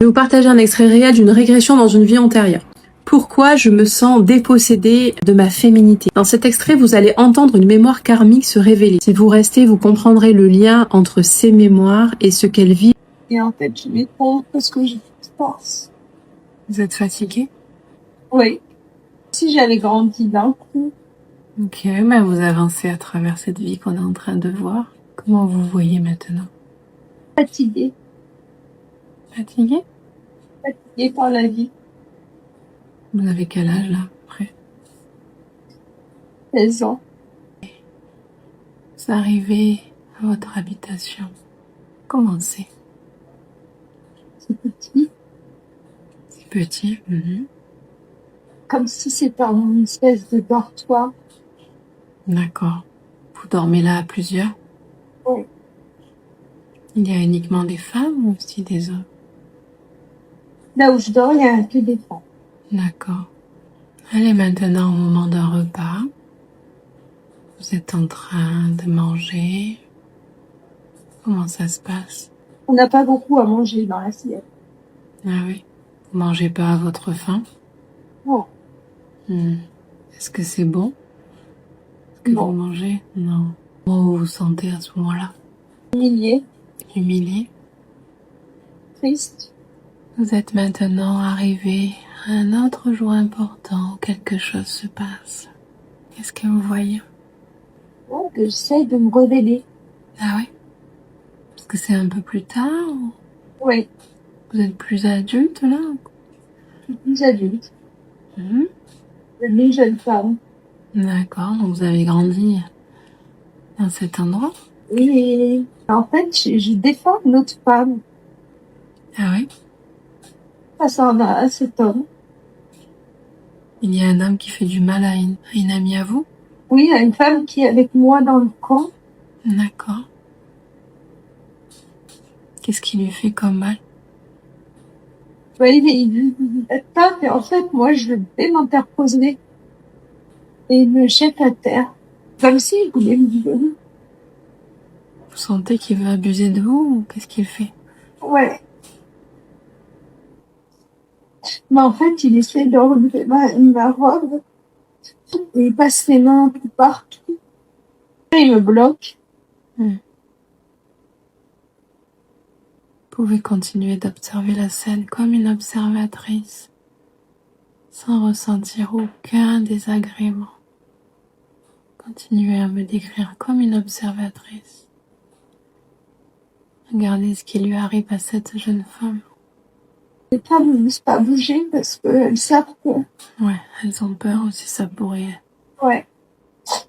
Je vais vous partager un extrait réel d'une régression dans une vie antérieure. Pourquoi je me sens dépossédée de ma féminité? Dans cet extrait, vous allez entendre une mémoire karmique se révéler. Si vous restez, vous comprendrez le lien entre ces mémoires et ce qu'elle vit. Et en fait, je m'effondre parce que j'ai plus de force. Vous êtes fatiguée? Oui. Si j'avais grandi d'un coup, Ok, ben vous avancez à travers cette vie qu'on est en train de voir. Comment vous voyez maintenant? fatiguée Fatiguée? par la vie, Vous avez quel âge là, après? 16 ans. Vous arrivez à votre habitation. Comment c'est? C'est petit, C'est petit. comme si c'était une espèce de dortoir. D'accord. Vous dormez là à plusieurs? Oui. Il y a uniquement des femmes ou aussi des hommes? Là où je dors, il y a que des femmes. D'accord. Allez maintenant au moment d'un repas. Vous êtes en train de manger. Comment ça se passe? On n'a pas beaucoup à manger dans l'assiette. Ah oui. Vous mangez pas à votre faim? Non, Est-ce que c'est bon? Ce que vous non. mangez? Non. Comment vous vous sentez à ce moment-là? Humiliée, Humilié? triste. Vous êtes maintenant arrivé à un autre jour important où quelque chose se passe. Qu'est-ce que vous voyez? Donc, j'essaie de me révéler. Ah oui? Parce que c'est un peu plus tard ou Oui, vous êtes plus adulte là? je suis plus adulte. Mhm. Une jeune femme. D'accord, donc vous avez grandi dans cet endroit? Et en fait, je défends une autre femme Ah oui? face à cet homme. Il y a un homme qui fait du mal à une amie à vous? Oui, à une femme qui est avec moi dans le camp. D'accord. Qu'est-ce qui lui fait comme mal? Ouais, il tape et en fait, moi, je vais m'interposer et il me jette à terre. Comme s'il voulait me violer. Vous sentez qu'il veut abuser de vous ou qu'est-ce qu'il fait? Ouais. Mais en fait, il essaie d'enlever ma robe et il passe ses mains un peu partout. Et il me bloque. Vous pouvez continuer d'observer la scène comme une observatrice, sans ressentir aucun désagrément. Continuez à me décrire comme une observatrice. Regardez ce qui lui arrive à cette jeune femme. Les femmes ne laissent pas bouger parce qu'elles savent que... Ouais, elles ont peur aussi, ça pourrait... Ouais.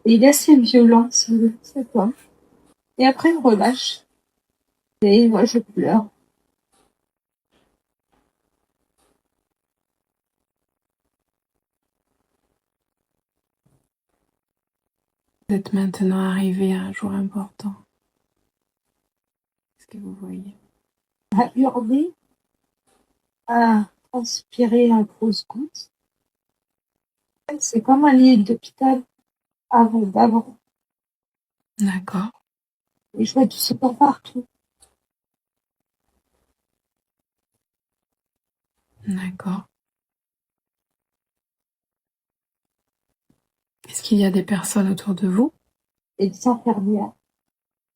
Et il est assez violent, cet homme. Et après, il relâche. Et moi, je pleure. Vous êtes maintenant arrivé à un jour important. Qu'est-ce que vous voyez? À hurler, à transpirer à grosses gouttes. C'est comme un lit d'hôpital d'avant. D'accord. Et je vois du sang partout. D'accord. Est-ce qu'il y a des personnes autour de vous? Et des infirmières.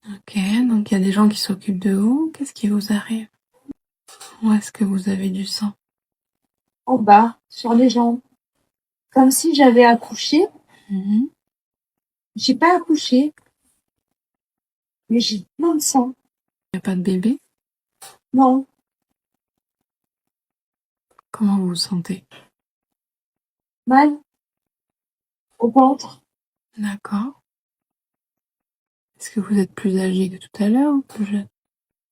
Ok, donc il y a des gens qui s'occupent de vous. Qu'est-ce qui vous arrive? Où est-ce que vous avez du sang? En bas, sur les jambes. Comme si j'avais accouché. J'ai pas accouché. Mais j'ai plein de sang. Il n'y a pas de bébé? Non. Comment vous vous sentez? Mal. Au ventre. D'accord. Est-ce que vous êtes plus âgé que tout à l'heure ou plus jeune?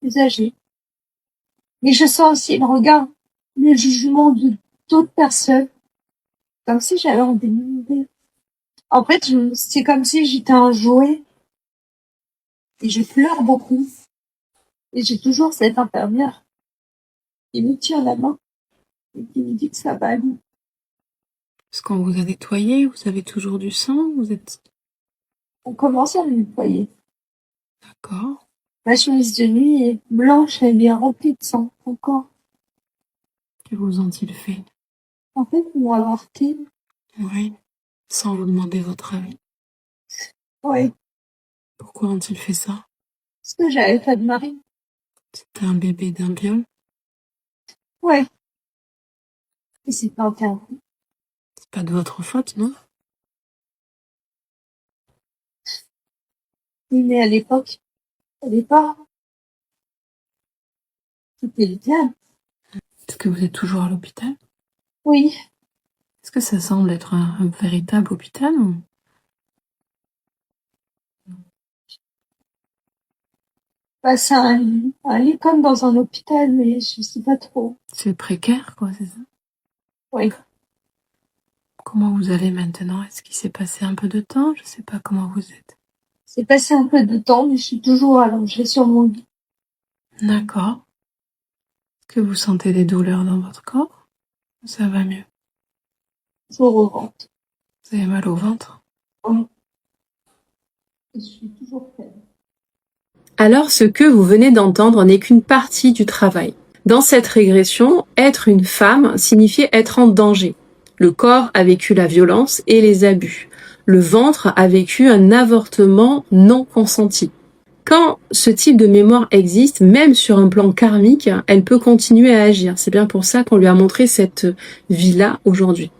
Plus âgé. Mais je sens aussi le regard, le jugement de d'autres personnes. Comme si j'avais envie de mourir. En fait, c'est comme si j'étais un jouet. Et je pleure beaucoup. Et j'ai toujours cette infirmière qui me tient la main et qui me dit que ça va aller. Est-ce qu'on vous a nettoyé? Vous avez toujours du sang? Vous êtes... On commence à me nettoyer. D'accord. Ma chemise de nuit est blanche, elle est remplie de sang encore. Que vous ont-ils fait? En fait, ils m'ont avorté. Oui. Sans vous demander votre avis. Ouais. Pourquoi ont-ils fait ça? Parce que j'avais pas de mari. C'était un bébé d'un viol? Ouais. Et c'est pas interdit. C'est pas de votre faute, non? Oui, mais à l'époque, au départ, c'était le diable. Est-ce que vous êtes toujours à l'hôpital? Oui. Est-ce que ça semble être un véritable hôpital ou... Bah, c'est un lit comme dans un hôpital, mais je sais pas trop. C'est précaire, quoi, c'est ça? Oui. Comment vous allez maintenant? Est-ce qu'il s'est passé un peu de temps? Je sais pas comment vous êtes. C'est passé un peu de temps, mais je suis toujours allongée sur mon lit. D'accord. Est-ce que vous sentez des douleurs dans votre corps? Ça va mieux. Toujours au ventre. Vous avez mal au ventre? Oui. Je suis toujours faible. Alors, ce que vous venez d'entendre n'est qu'une partie du travail. Dans cette régression, être une femme signifiait être en danger. Le corps a vécu la violence et les abus. Le ventre a vécu un avortement non consenti. Quand ce type de mémoire existe, même sur un plan karmique, elle peut continuer à agir. C'est bien pour ça qu'on lui a montré cette vie-là aujourd'hui.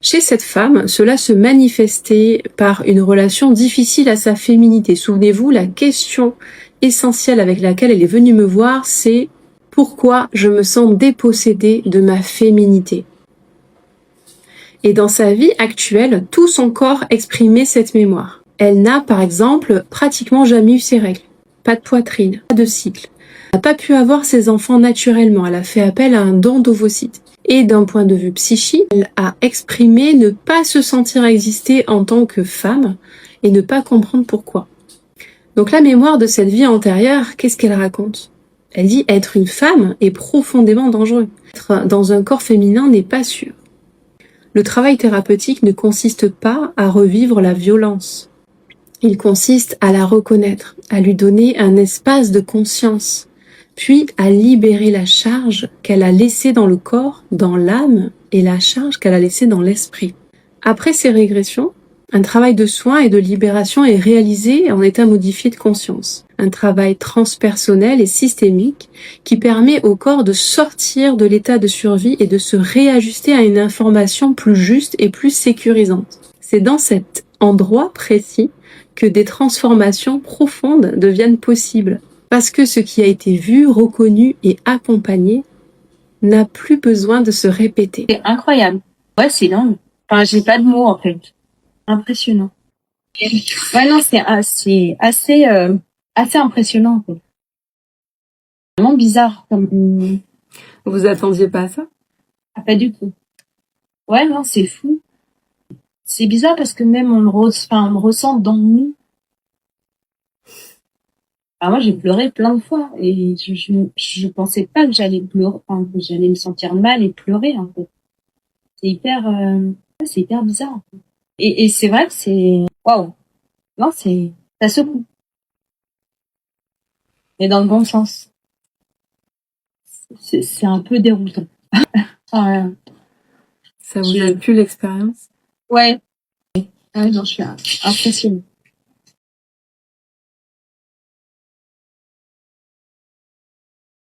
Chez cette femme, cela se manifestait par une relation difficile à sa féminité. Souvenez-vous, la question essentielle avec laquelle elle est venue me voir, c'est pourquoi je me sens dépossédée de ma féminité. Et dans sa vie actuelle, tout son corps exprimait cette mémoire. Elle n'a, par exemple, pratiquement jamais eu ses règles. Pas de poitrine, pas de cycle. Elle n'a pas pu avoir ses enfants naturellement. Elle a fait appel à un don d'ovocytes. Et d'un point de vue psychique, elle a exprimé ne pas se sentir exister en tant que femme et ne pas comprendre pourquoi. Donc la mémoire de cette vie antérieure, qu'est-ce qu'elle raconte? Elle dit être une femme est profondément dangereux. Être dans un corps féminin n'est pas sûr. Le travail thérapeutique ne consiste pas à revivre la violence. Il consiste à la reconnaître, à lui donner un espace de conscience, puis à libérer la charge qu'elle a laissée dans le corps, dans l'âme, et la charge qu'elle a laissée dans l'esprit. Après ces régressions, un travail de soin et de libération est réalisé en état modifié de conscience. Un travail transpersonnel et systémique qui permet au corps de sortir de l'état de survie et de se réajuster à une information plus juste et plus sécurisante. C'est dans cet endroit précis que des transformations profondes deviennent possibles. Parce que ce qui a été vu, reconnu et accompagné n'a plus besoin de se répéter. C'est incroyable. Ouais, c'est dingue. Enfin, j'ai pas de mots, en fait. Impressionnant. Ouais, non, c'est assez impressionnant, en fait. Vraiment bizarre, comme, Vous attendiez pas à ça? pas du tout. Ouais, non, c'est fou. C'est bizarre parce que même on le ressent dans nous. Enfin, moi, j'ai pleuré plein de fois et je pensais pas que j'allais pleurer, enfin, que j'allais me sentir mal et pleurer, en fait. C'est hyper bizarre. Et c'est vrai que c'est, waouh. Non, ça secoue. Mais dans le bon sens. C'est un peu déroutant. Enfin, Ça vous a plu l'expérience? ouais. Ouais, non, je suis impressionnée.